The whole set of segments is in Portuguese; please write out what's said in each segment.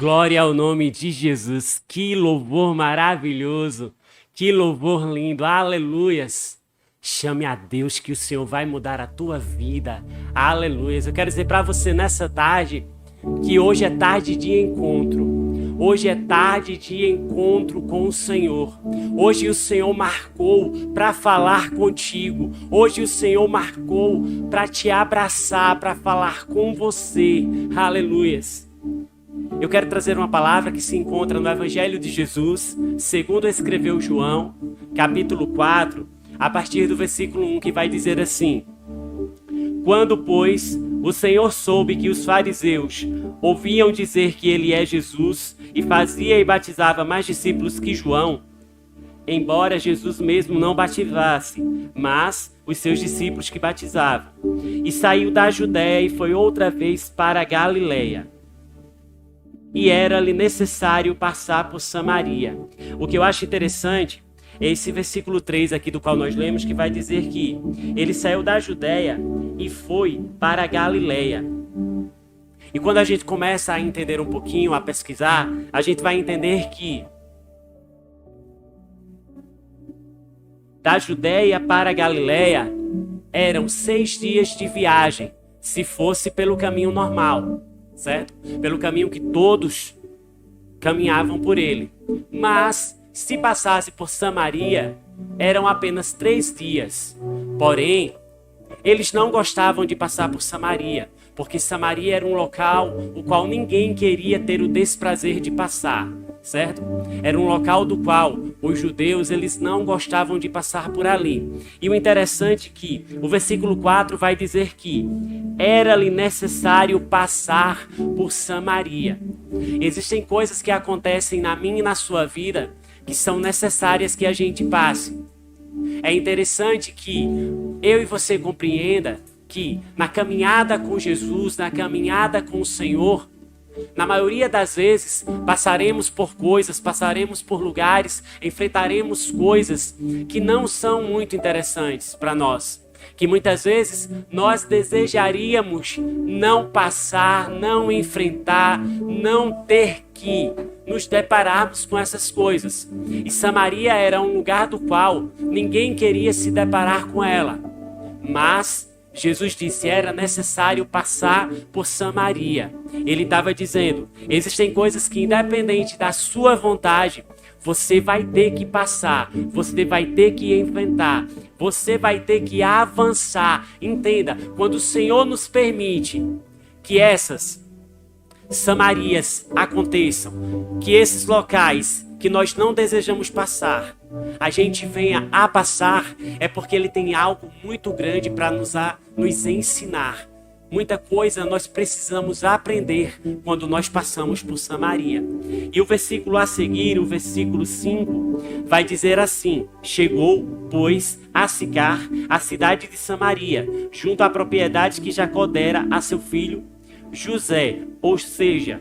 Glória ao nome de Jesus. Que louvor maravilhoso. Que louvor lindo. Aleluias. Chame a Deus que o Senhor vai mudar a tua vida. Aleluias. Eu quero dizer para você nessa tarde que hoje é tarde de encontro. Hoje é tarde de encontro com o Senhor. Hoje o Senhor marcou para falar contigo. Hoje o Senhor marcou para te abraçar, para falar com você. Aleluias. Eu quero trazer uma palavra que se encontra no Evangelho de Jesus, segundo escreveu João, capítulo 4, a partir do versículo 1, que vai dizer assim: Quando, pois, o Senhor soube que os fariseus ouviam dizer que ele é Jesus e fazia e batizava mais discípulos que João, embora Jesus mesmo não batizasse, mas os seus discípulos que batizavam, e saiu da Judéia e foi outra vez para a Galileia. E era-lhe necessário passar por Samaria. O que eu acho interessante é esse versículo 3 aqui do qual nós lemos, que vai dizer que ele saiu da Judéia e foi para a Galileia. E quando a gente começa a entender um pouquinho, a pesquisar, a gente vai entender que da Judéia para a Galileia eram 6 dias de viagem, se fosse pelo caminho normal, certo? Pelo caminho que todos caminhavam por ele. Mas, se passasse por Samaria, eram apenas 3 dias. Porém, eles não gostavam de passar por Samaria, porque Samaria era um local o qual ninguém queria ter o desprazer de passar, certo? Era um local do qual os judeus eles não gostavam de passar por ali. E o interessante é que o versículo 4 vai dizer que era-lhe necessário passar por Samaria. Existem coisas que acontecem na minha e na sua vida que são necessárias que a gente passe. É interessante que eu e você compreenda que na caminhada com Jesus, na caminhada com o Senhor, na maioria das vezes passaremos por coisas, passaremos por lugares, enfrentaremos coisas que não são muito interessantes para nós. Que muitas vezes nós desejaríamos não passar, não enfrentar, não ter que nos depararmos com essas coisas. E Samaria era um lugar do qual ninguém queria se deparar com ela. Mas Jesus disse que era necessário passar por Samaria. Ele estava dizendo, existem coisas que independente da sua vontade, você vai ter que passar, você vai ter que enfrentar, você vai ter que avançar. Entenda, quando o Senhor nos permite que essas Samarias aconteçam, que esses locais que nós não desejamos passar, a gente venha a passar, é porque Ele tem algo muito grande para nos ensinar. Muita coisa nós precisamos aprender quando nós passamos por Samaria. E o versículo a seguir, o versículo 5, vai dizer assim: Chegou, pois, a Sicar, a cidade de Samaria, junto à propriedade que Jacó dera a seu filho José. Ou seja,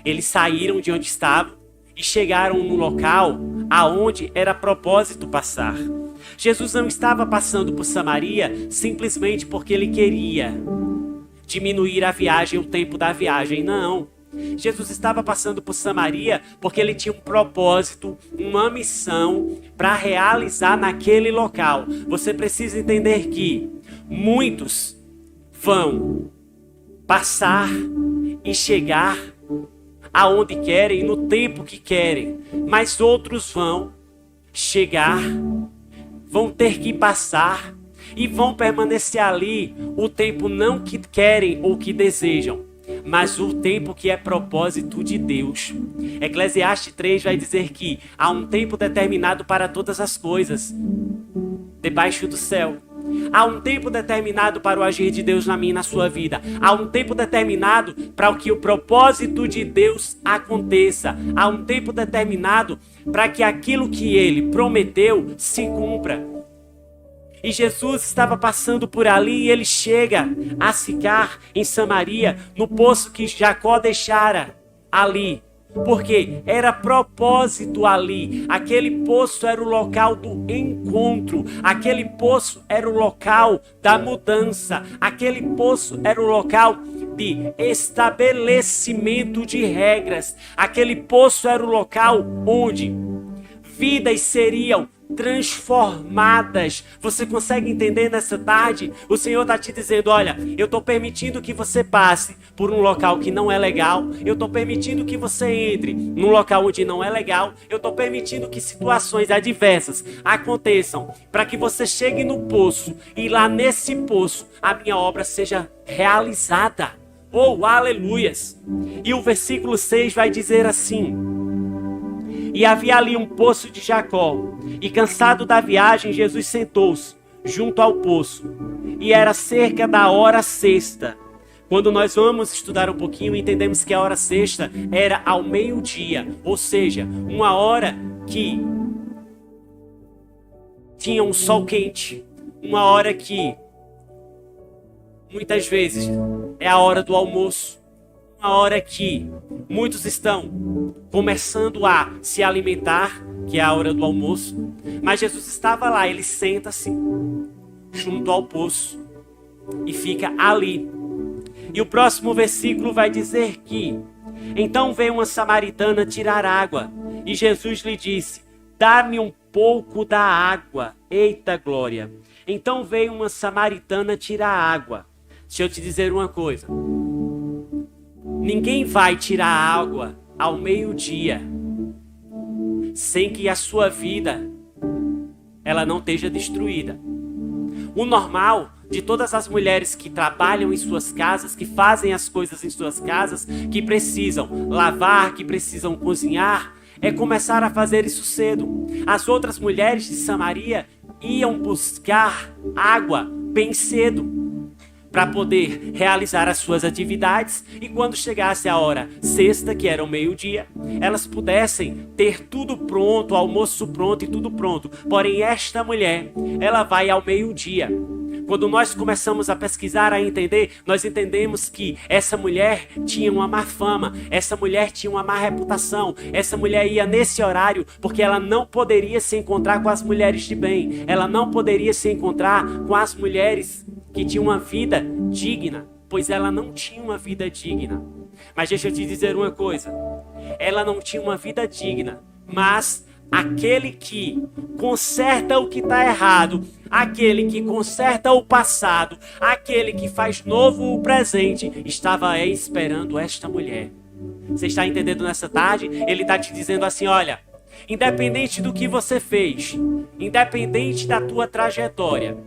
eles saíram de onde estavam e chegaram no local aonde era propósito passar. Jesus não estava passando por Samaria simplesmente porque ele queria diminuir a viagem, o tempo da viagem. Não. Jesus estava passando por Samaria porque ele tinha um propósito, uma missão para realizar naquele local. Você precisa entender que muitos vão passar e chegar aonde querem, no tempo que querem, mas outros vão chegar, vão ter que passar e vão permanecer ali o tempo não que querem ou que desejam, mas o tempo que é propósito de Deus. Eclesiastes 3 vai dizer que há um tempo determinado para todas as coisas debaixo do céu. Há um tempo determinado para o agir de Deus na minha e na sua vida. Há um tempo determinado para que o propósito de Deus aconteça. Há um tempo determinado para que aquilo que Ele prometeu se cumpra. E Jesus estava passando por ali e Ele chega a Sicar, em Samaria, no poço que Jacó deixara ali. Porque era propósito ali. Aquele poço era o local do encontro. Aquele poço era o local da mudança. Aquele poço era o local de estabelecimento de regras. Aquele poço era o local onde vidas seriam transformadas. Você consegue entender nessa tarde? O Senhor está te dizendo, olha, eu estou permitindo que você passe por um local que não é legal, eu estou permitindo que você entre num local onde não é legal, eu estou permitindo que situações adversas aconteçam para que você chegue no poço e lá nesse poço a minha obra seja realizada. Oh, aleluias! E o versículo 6 vai dizer assim: e havia ali um poço de Jacó, e cansado da viagem, Jesus sentou-se junto ao poço, e era cerca da hora sexta. Quando nós vamos estudar um pouquinho, entendemos que a hora sexta era ao meio-dia, ou seja, uma hora que tinha um sol quente, uma hora que muitas vezes é a hora do almoço, uma hora que muitos estão começando a se alimentar, que é a hora do almoço, mas Jesus estava lá, ele senta-se junto ao poço e fica ali. E o próximo versículo vai dizer que então veio uma samaritana tirar água, e Jesus lhe disse: dá-me um pouco da água. Eita glória! Então veio uma samaritana tirar água. Deixa eu te dizer uma coisa. Ninguém vai tirar água ao meio-dia sem que a sua vida ela não esteja destruída. O normal de todas as mulheres que trabalham em suas casas, que fazem as coisas em suas casas, que precisam lavar, que precisam cozinhar, é começar a fazer isso cedo. As outras mulheres de Samaria iam buscar água bem cedo para poder realizar as suas atividades, e quando chegasse a hora sexta, que era o meio-dia, elas pudessem ter tudo pronto, almoço pronto e tudo pronto. Porém, esta mulher, ela vai ao meio-dia. Quando nós começamos a pesquisar, a entender, nós entendemos que essa mulher tinha uma má fama, essa mulher tinha uma má reputação, essa mulher ia nesse horário porque ela não poderia se encontrar com as mulheres de bem, ela não poderia se encontrar com as mulheres que tinham uma vida digna, pois ela não tinha uma vida digna. Mas deixa eu te dizer uma coisa, ela não tinha uma vida digna, mas aquele que conserta o que está errado, aquele que conserta o passado, aquele que faz novo o presente, estava aí esperando esta mulher. Você está entendendo nessa tarde? Ele está te dizendo assim, olha, independente do que você fez, independente da tua trajetória,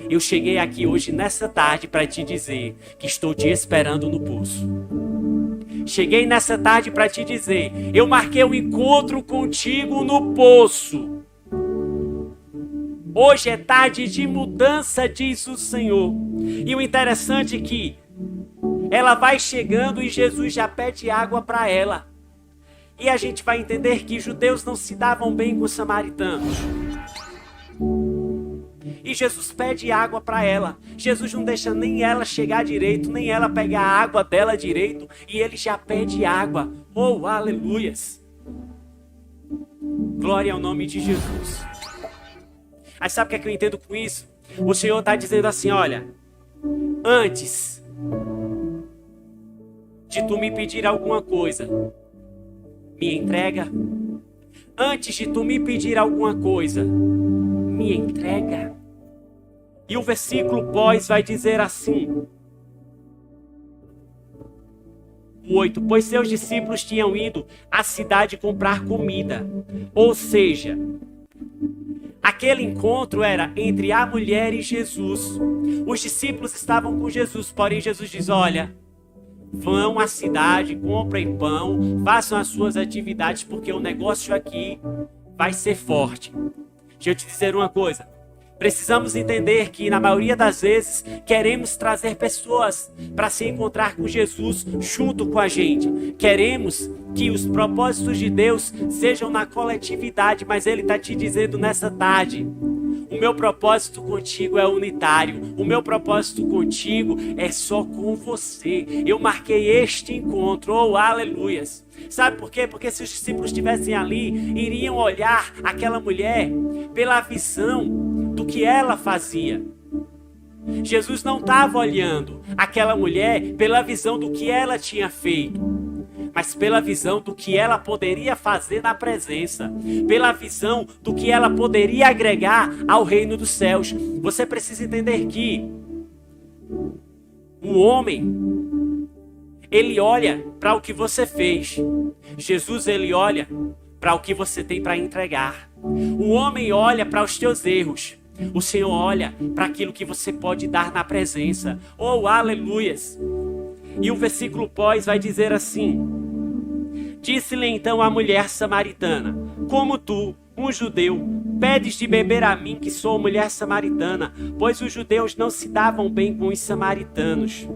eu cheguei aqui hoje nessa tarde para te dizer que estou te esperando no poço. Cheguei nessa tarde para te dizer, eu marquei um encontro contigo no poço. Hoje é tarde de mudança, diz o Senhor. E o interessante é que ela vai chegando e Jesus já pede água para ela. E a gente vai entender que os judeus não se davam bem com os samaritanos. E Jesus pede água para ela. Jesus não deixa nem ela chegar direito, nem ela pegar a água dela direito. E ele já pede água. Oh, aleluias! Glória ao nome de Jesus. Aí sabe o que eu entendo com isso? O Senhor está dizendo assim, olha, antes de tu me pedir alguma coisa, me entrega. Antes de tu me pedir alguma coisa, me entrega. E o versículo pós vai dizer assim, o 8, pois seus discípulos tinham ido à cidade comprar comida. Ou seja, aquele encontro era entre a mulher e Jesus. Os discípulos estavam com Jesus, porém Jesus diz, olha, vão à cidade, comprem pão, façam as suas atividades, porque o negócio aqui vai ser forte. Deixa eu te dizer uma coisa. Precisamos entender que, na maioria das vezes, queremos trazer pessoas para se encontrar com Jesus junto com a gente. Queremos que os propósitos de Deus sejam na coletividade, mas Ele está te dizendo nessa tarde, o meu propósito contigo é unitário. O meu propósito contigo é só com você. Eu marquei este encontro. Oh, aleluias. Sabe por quê? Porque se os discípulos estivessem ali, iriam olhar aquela mulher pela visão do que ela fazia. Jesus não estava olhando aquela mulher pela visão do que ela tinha feito, mas pela visão do que ela poderia fazer na presença, pela visão do que ela poderia agregar ao reino dos céus. Você precisa entender que o homem, ele olha para o que você fez. Jesus, ele olha para o que você tem para entregar. O homem olha para os teus erros. O Senhor olha para aquilo que você pode dar na presença. Oh, aleluias! E o versículo pós vai dizer assim: disse-lhe então a mulher samaritana: como tu, um judeu, pedes de beber a mim, que sou mulher samaritana? Pois os judeus não se davam bem com os samaritanos.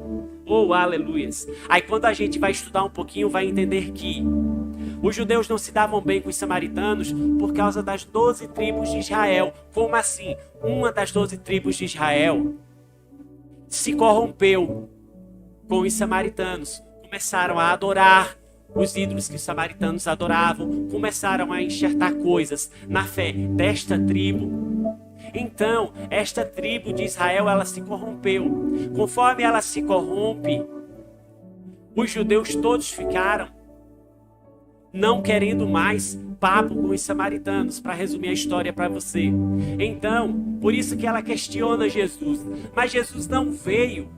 Oh, aleluias! Aí quando a gente vai estudar um pouquinho, vai entender que os judeus não se davam bem com os samaritanos por causa das 12 tribos de Israel. Como assim? Uma das 12 tribos de Israel se corrompeu com os samaritanos. Começaram a adorar os ídolos que os samaritanos adoravam. Começaram a enxertar coisas na fé desta tribo. Então, esta tribo de Israel, ela se corrompeu. Conforme ela se corrompe, os judeus todos ficaram não querendo mais papo com os samaritanos, para resumir a história para você. Então, por isso que ela questiona Jesus. Mas Jesus não veio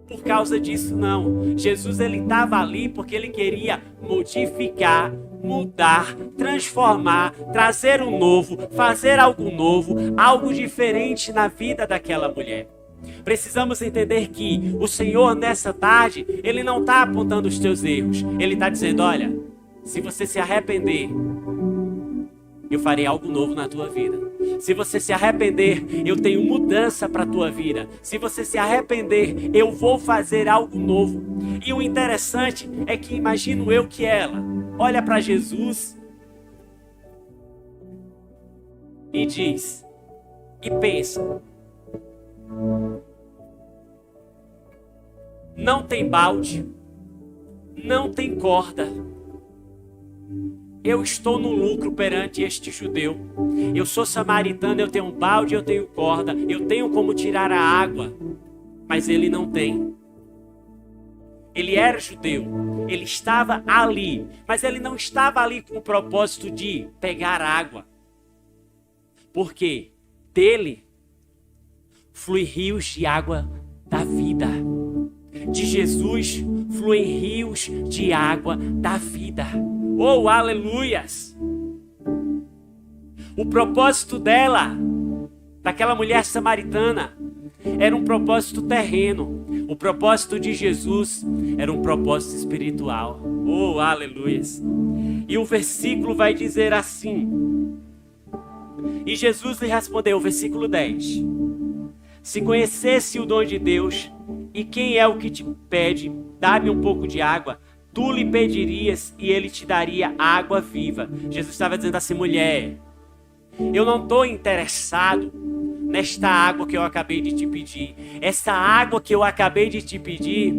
por causa disso, não. Jesus, ele estava ali porque ele queria modificar, mudar, transformar, trazer um novo, fazer algo novo, algo diferente na vida daquela mulher. Precisamos entender que o Senhor, nessa tarde, ele não está apontando os teus erros. Ele está dizendo: olha, se você se arrepender, eu farei algo novo na tua vida. Se você se arrepender, eu tenho mudança para a tua vida. Se você se arrepender, eu vou fazer algo novo. E o interessante é que imagino eu que ela olha para Jesus e diz, e pensa: não tem balde, não tem corda. Eu estou no lucro perante este judeu. Eu sou samaritano, eu tenho um balde, eu tenho corda, eu tenho como tirar a água. Mas ele não tem. Ele era judeu, ele estava ali, mas ele não estava ali com o propósito de pegar água. Porque dele flui rios de água da vida. De Jesus fluem rios de água da vida. Oh, aleluias! O propósito dela, daquela mulher samaritana, era um propósito terreno. O propósito de Jesus era um propósito espiritual. Oh, aleluias! E o versículo vai dizer assim: e Jesus lhe respondeu, versículo 10: se conhecesse o dom de Deus, e quem é o que te pede, dá-me um pouco de água, tu lhe pedirias e ele te daria água viva. Jesus estava dizendo assim: mulher, eu não estou interessado nesta água que eu acabei de te pedir. Essa água que eu acabei de te pedir,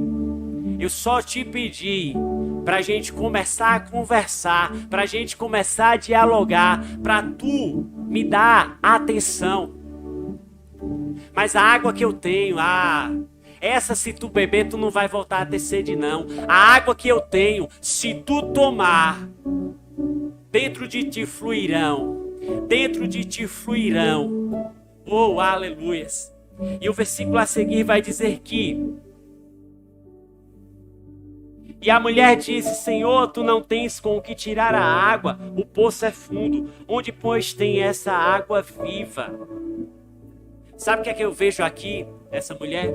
eu só te pedi para a gente começar a conversar, para a gente começar a dialogar, para tu me dar atenção. Mas a água que eu tenho, essa se tu beber, tu não vai voltar a ter sede, não. A água que eu tenho, se tu tomar, dentro de ti fluirão. Dentro de ti fluirão. Oh, aleluias. E o versículo a seguir vai dizer que: e a mulher disse, Senhor, tu não tens com o que tirar a água, o poço é fundo, onde pois tem essa água viva? Sabe o que é que eu vejo aqui, essa mulher?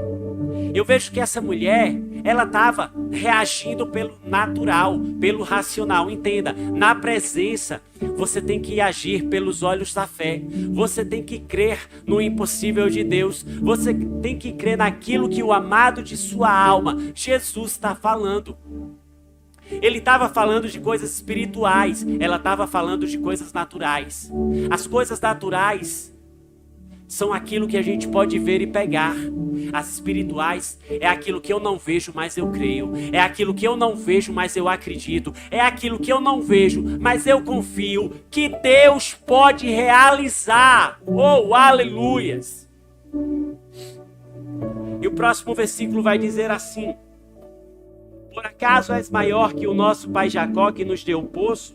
Eu vejo que essa mulher, ela estava reagindo pelo natural, pelo racional. Entenda, na presença, você tem que agir pelos olhos da fé. Você tem que crer no impossível de Deus. Você tem que crer naquilo que o amado de sua alma, Jesus, está falando. Ele estava falando de coisas espirituais, ela estava falando de coisas naturais. As coisas naturais são aquilo que a gente pode ver e pegar. As espirituais é aquilo que eu não vejo, mas eu creio. É aquilo que eu não vejo, mas eu acredito. É aquilo que eu não vejo, mas eu confio que Deus pode realizar. Oh, aleluias! E o próximo versículo vai dizer assim: por acaso és maior que o nosso pai Jacó, que nos deu o poço,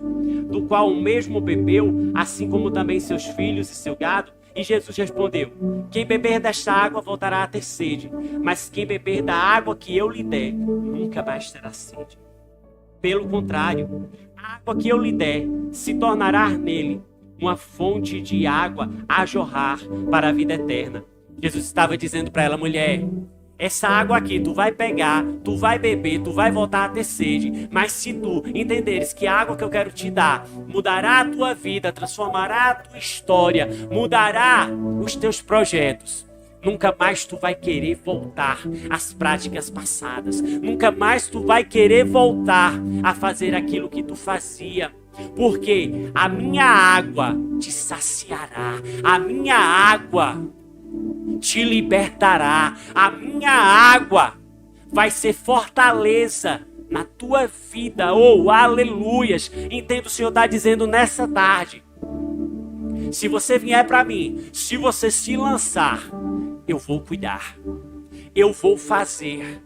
do qual o mesmo bebeu, assim como também seus filhos e seu gado? E Jesus respondeu: quem beber desta água voltará a ter sede, mas quem beber da água que eu lhe der, nunca mais terá sede. Pelo contrário, a água que eu lhe der se tornará nele uma fonte de água a jorrar para a vida eterna. Jesus estava dizendo para ela: mulher, essa água aqui tu vai pegar, tu vai beber, tu vai voltar a ter sede, mas se tu entenderes que a água que eu quero te dar mudará a tua vida, transformará a tua história, mudará os teus projetos, nunca mais tu vai querer voltar às práticas passadas, nunca mais tu vai querer voltar a fazer aquilo que tu fazia. Porque a minha água te saciará, a minha água te libertará, a minha água vai ser fortaleza na tua vida. Oh, aleluias! Entendo, o Senhor está dizendo nessa tarde: se você vier para mim, se você se lançar, eu vou cuidar, eu vou fazer,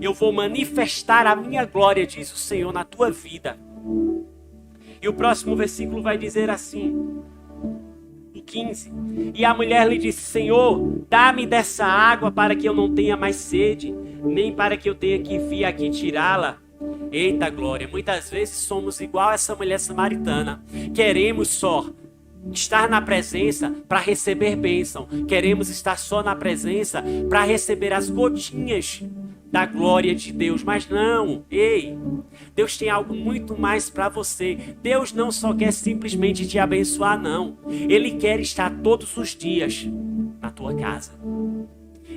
eu vou manifestar a minha glória, diz o Senhor, na tua vida. E o próximo versículo vai dizer assim, o 15: e a mulher lhe disse: Senhor, dá-me dessa água para que eu não tenha mais sede, nem para que eu tenha que vir aqui tirá-la. Eita glória, muitas vezes somos igual a essa mulher samaritana, queremos só estar na presença para receber bênção, queremos estar só na presença para receber as gotinhas da glória de Deus, mas não, ei, Deus tem algo muito mais para você. Deus não só quer simplesmente te abençoar, não, Ele quer estar todos os dias na tua casa.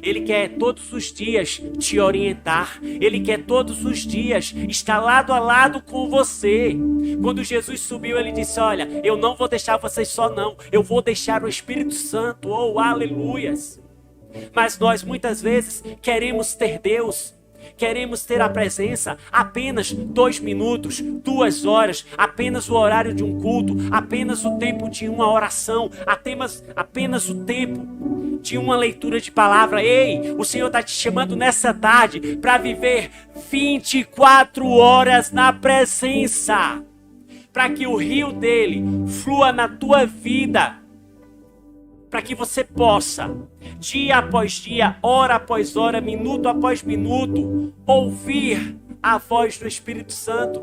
Ele quer todos os dias te orientar. Ele quer todos os dias estar lado a lado com você. Quando Jesus subiu, ele disse: olha, eu não vou deixar vocês só não. Eu vou deixar o Espírito Santo. Oh, aleluias. Mas nós muitas vezes queremos ter Deus. Queremos ter a presença apenas 2 minutos, 2 horas, apenas o horário de um culto, apenas o tempo de uma oração, apenas o tempo de uma leitura de palavra. Ei, o Senhor está te chamando nessa tarde para viver 24 horas na presença, para que o rio dele flua na tua vida, para que você possa, dia após dia, hora após hora, minuto após minuto, ouvir a voz do Espírito Santo.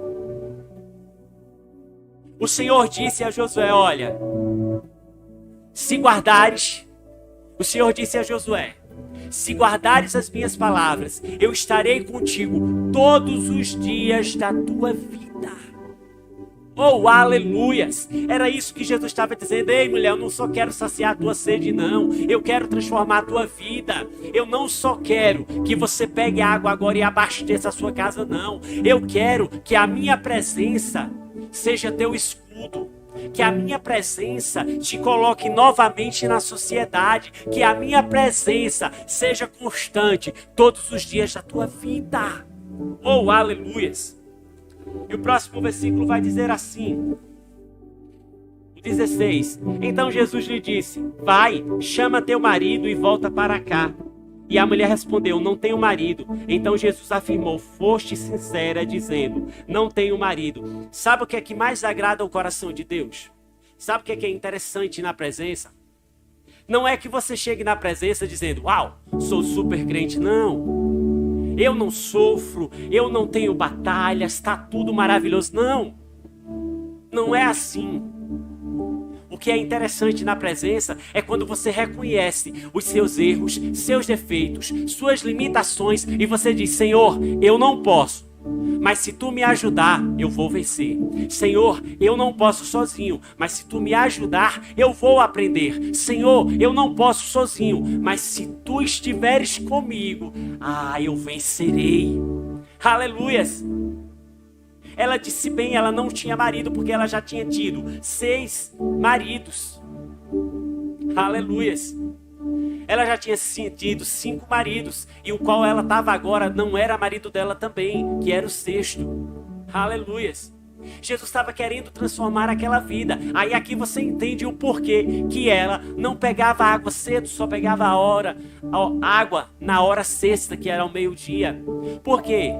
O Senhor disse a Josué: olha, se guardares, o Senhor disse a Josué: se guardares as minhas palavras, eu estarei contigo todos os dias da tua vida. Oh, aleluias! Era isso que Jesus estava dizendo. Ei, mulher, eu não só quero saciar a tua sede, não. Eu quero transformar a tua vida. Eu não só quero que você pegue água agora e abasteça a sua casa, não. Eu quero que a minha presença seja teu escudo. Que a minha presença te coloque novamente na sociedade. Que a minha presença seja constante todos os dias da tua vida. Oh, aleluias! E o próximo versículo vai dizer assim, 16: então Jesus lhe disse: vai, chama teu marido e volta para cá. E a mulher respondeu: não tenho marido. Então Jesus afirmou: foste sincera dizendo: não tenho marido. Sabe o que é que mais agrada ao coração de Deus? Sabe o que é interessante na presença? Não é que você chegue na presença dizendo: uau, sou super crente. Não. Eu não sofro, eu não tenho batalhas, está tudo maravilhoso. Não, não é assim. O que é interessante na presença é quando você reconhece os seus erros, seus defeitos, suas limitações e você diz: Senhor, eu não posso, mas se tu me ajudar, eu vou vencer. Senhor, eu não posso sozinho, mas se tu me ajudar, eu vou aprender. Senhor, eu não posso sozinho, mas se tu estiveres comigo, eu vencerei. Aleluias! Ela disse bem, ela não tinha marido porque ela já tinha tido 6 maridos. Aleluias! Ela já tinha tido 5 maridos, e o qual ela estava agora não era marido dela também, que era o 6º. Aleluias! Jesus estava querendo transformar aquela vida. Aí aqui você entende o porquê que ela não pegava água cedo, só pegava água na hora sexta, que era ao meio-dia. Por quê?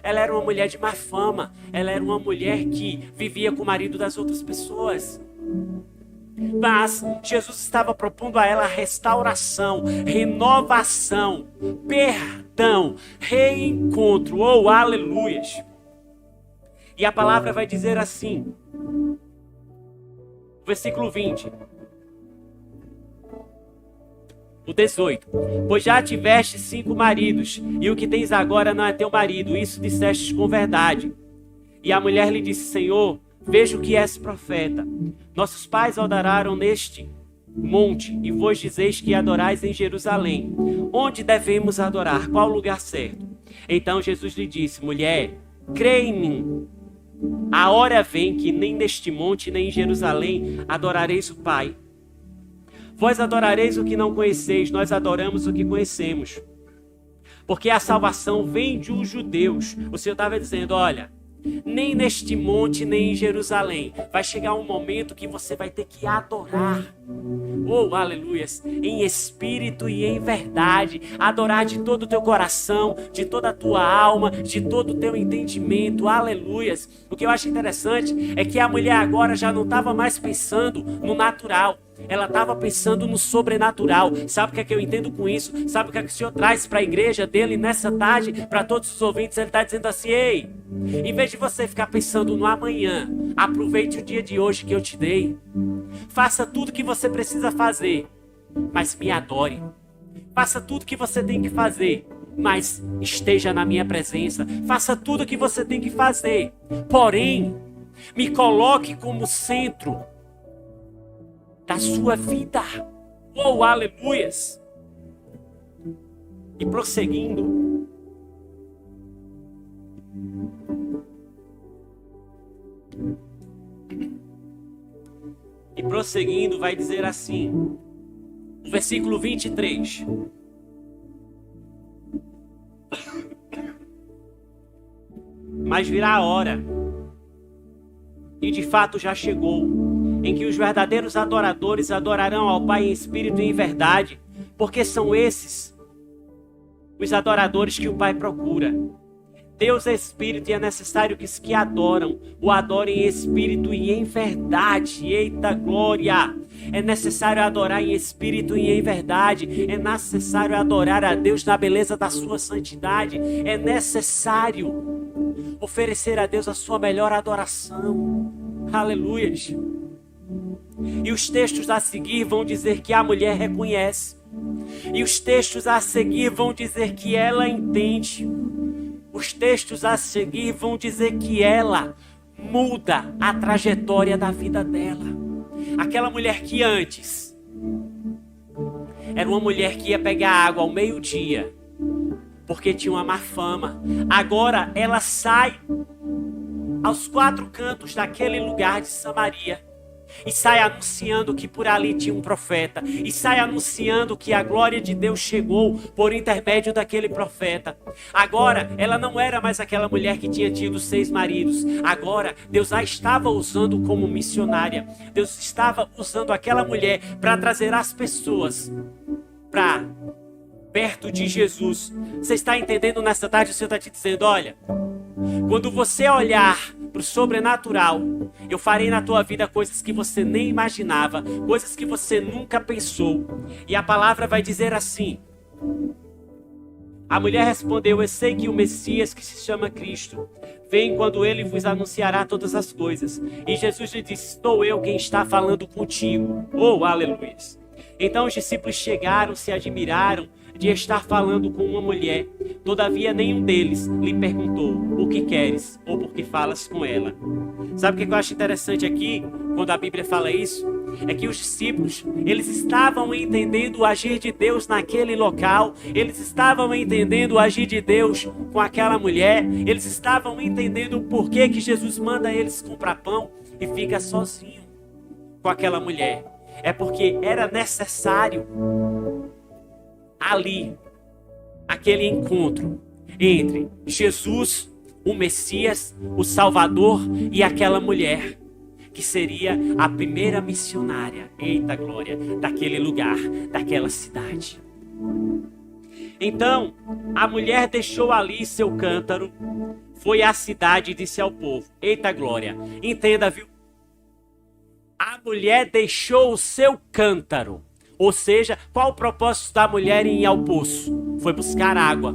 Ela era uma mulher de má fama. Ela era uma mulher que vivia com o marido das outras pessoas. Mas Jesus estava propondo a ela restauração, renovação, perdão, reencontro. Oh, aleluias! E a palavra vai dizer assim, versículo 20, o 18. Pois já tiveste 5 maridos, e o que tens agora não é teu marido, isso disseste com verdade. E a mulher lhe disse, Senhor, vejo que és profeta. Nossos pais adoraram neste monte, e vós dizeis que adorais em Jerusalém. Onde devemos adorar? Qual o lugar certo? Então Jesus lhe disse, mulher, crê em mim. A hora vem que nem neste monte, nem em Jerusalém adorareis o Pai. Vós adorareis o que não conheceis, nós adoramos o que conhecemos. Porque a salvação vem dos judeus. O Senhor estava dizendo, olha, nem neste monte, nem em Jerusalém. Vai chegar um momento que você vai ter que adorar. Oh, aleluias, em espírito e em verdade, adorar de todo o teu coração, de toda a tua alma, de todo o teu entendimento, aleluias. O que eu acho interessante é que a mulher agora já não estava mais pensando no natural, ela estava pensando no sobrenatural. Sabe o que é que eu entendo com isso? Sabe o que é que o Senhor traz para a igreja dele nessa tarde, para todos os ouvintes? Ele está dizendo assim, ei, em vez de você ficar pensando no amanhã, aproveite o dia de hoje que eu te dei. Faça tudo que você precisa fazer, mas me adore. Faça tudo que você tem que fazer, mas esteja na minha presença. Faça tudo que você tem que fazer, porém, me coloque como centro da sua vida. Oh, aleluias! E prosseguindo, vai dizer assim, no versículo 23. Mas virá a hora, e de fato já chegou, em que os verdadeiros adoradores adorarão ao Pai em espírito e em verdade, porque são esses os adoradores que o Pai procura. Deus é espírito e é necessário que os que adoram o adorem em espírito e em verdade. Eita glória! É necessário adorar em espírito e em verdade. É necessário adorar a Deus na beleza da sua santidade. É necessário oferecer a Deus a sua melhor adoração. Aleluias! E os textos a seguir vão dizer que a mulher reconhece. E os textos a seguir vão dizer que ela entende. Os textos a seguir vão dizer que ela muda a trajetória da vida dela. Aquela mulher que antes era uma mulher que ia pegar água ao meio-dia, porque tinha uma má fama. Agora ela sai aos 4 cantos daquele lugar de Samaria e sai anunciando que por ali tinha um profeta, e sai anunciando que a glória de Deus chegou por intermédio daquele profeta. Agora ela não era mais aquela mulher que tinha tido 6 maridos. Agora Deus a estava usando como missionária. Deus estava usando aquela mulher para trazer as pessoas para perto de Jesus. Você está entendendo? Nessa tarde o Senhor está te dizendo, olha, quando você olhar para o sobrenatural, eu farei na tua vida coisas que você nem imaginava, coisas que você nunca pensou. E a palavra vai dizer assim, a mulher respondeu, eu sei que o Messias, que se chama Cristo, vem quando ele vos anunciará todas as coisas. E Jesus lhe disse, estou eu quem está falando contigo. Oh, aleluia! Então os discípulos chegaram, se admiraram de estar falando com uma mulher. Todavia nenhum deles lhe perguntou, o que queres? Ou por que falas com ela? Sabe o que eu acho interessante aqui, quando a Bíblia fala isso? É que os discípulos, eles estavam entendendo o agir de Deus naquele local. Eles estavam entendendo o agir de Deus com aquela mulher. Eles estavam entendendo o porquê que Jesus manda eles comprar pão e fica sozinho com aquela mulher. É porque era necessário ali aquele encontro entre Jesus, o Messias, o Salvador e aquela mulher, que seria a primeira missionária, eita glória, daquele lugar, daquela cidade. Então, a mulher deixou ali seu cântaro, foi à cidade e disse ao povo, eita glória, entenda, viu? A mulher deixou o seu cântaro, ou seja, qual o propósito da mulher em ir ao poço? Foi buscar água.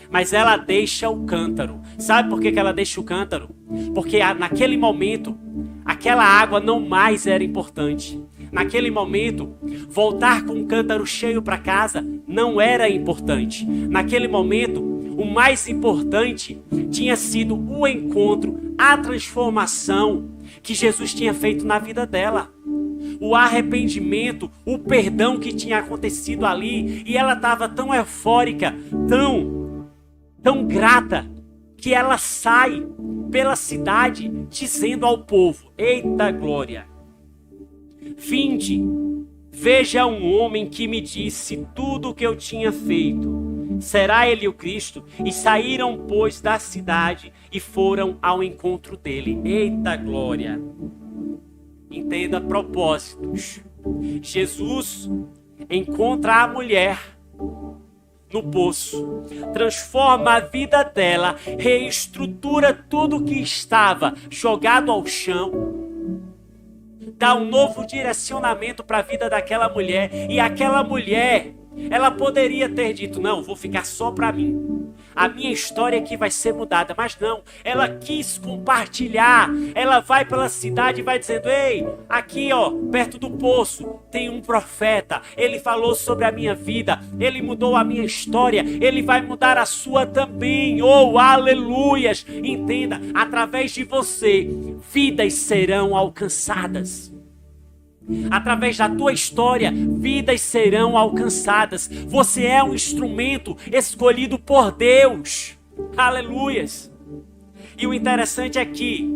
Mas ela deixa o cântaro. Sabe por que ela deixa o cântaro? Porque naquele momento, aquela água não mais era importante. Naquele momento, voltar com um cântaro cheio para casa não era importante. Naquele momento, o mais importante tinha sido o encontro, a transformação que Jesus tinha feito na vida dela. O arrependimento, o perdão que tinha acontecido ali. E ela estava tão eufórica, tão grata, que ela sai pela cidade dizendo ao povo, eita glória, vinde, veja um homem que me disse tudo o que eu tinha feito. Será ele o Cristo? E saíram, pois, da cidade e foram ao encontro dele. Eita glória! Entenda propósitos. Jesus encontra a mulher no poço, transforma a vida dela, reestrutura tudo que estava jogado ao chão, dá um novo direcionamento para a vida daquela mulher. E aquela mulher, ela poderia ter dito, não, vou ficar só para mim, a minha história aqui vai ser mudada. Mas não, ela quis compartilhar. Ela vai pela cidade e vai dizendo, ei, aqui ó, perto do poço tem um profeta, ele falou sobre a minha vida, ele mudou a minha história, ele vai mudar a sua também. Oh, aleluias! Entenda, através de você, vidas serão alcançadas. Através da tua história, vidas serão alcançadas. Você é um instrumento escolhido por Deus. Aleluias. E o interessante é que,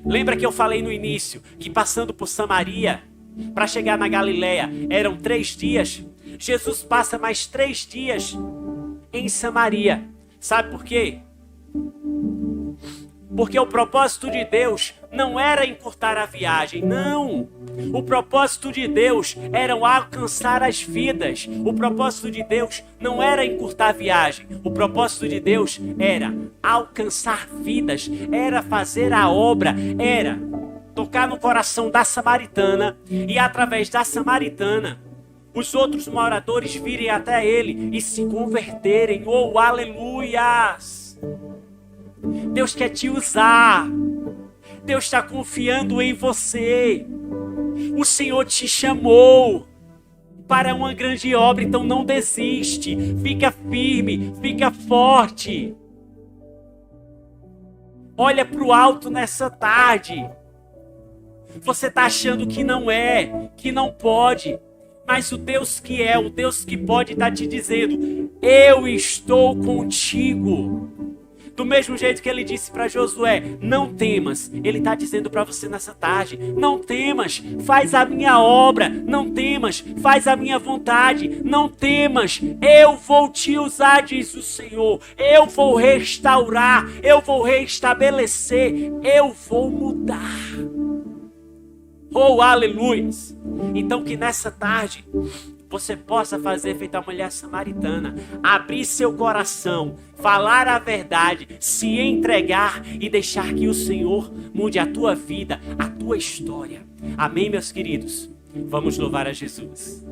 lembra que eu falei no início, que passando por Samaria, para chegar na Galileia, eram 3 dias. Jesus passa mais 3 dias em Samaria. Sabe por quê? Porque o propósito de Deus não era encurtar a viagem, não. O propósito de Deus era alcançar as vidas. O propósito de Deus não era encurtar a viagem. O propósito de Deus era alcançar vidas, era fazer a obra, era tocar no coração da samaritana e através da samaritana os outros moradores virem até ele e se converterem. Oh, aleluias! Deus quer te usar. Deus está confiando em você. O Senhor te chamou para uma grande obra, então não desiste. Fica firme, fica forte. Olha para o alto nessa tarde. Você está achando que não é, que não pode. Mas o Deus que é, o Deus que pode, está te dizendo, eu estou contigo. Do mesmo jeito que ele disse para Josué, não temas. Ele está dizendo para você nessa tarde, não temas, faz a minha obra. Não temas, faz a minha vontade. Não temas, eu vou te usar, diz o Senhor. Eu vou restaurar, eu vou restabelecer, eu vou mudar. Oh, aleluias! Então que nessa tarde você possa fazer feito a mulher samaritana, abrir seu coração, falar a verdade, se entregar e deixar que o Senhor mude a tua vida, a tua história. Amém, meus queridos? Vamos louvar a Jesus.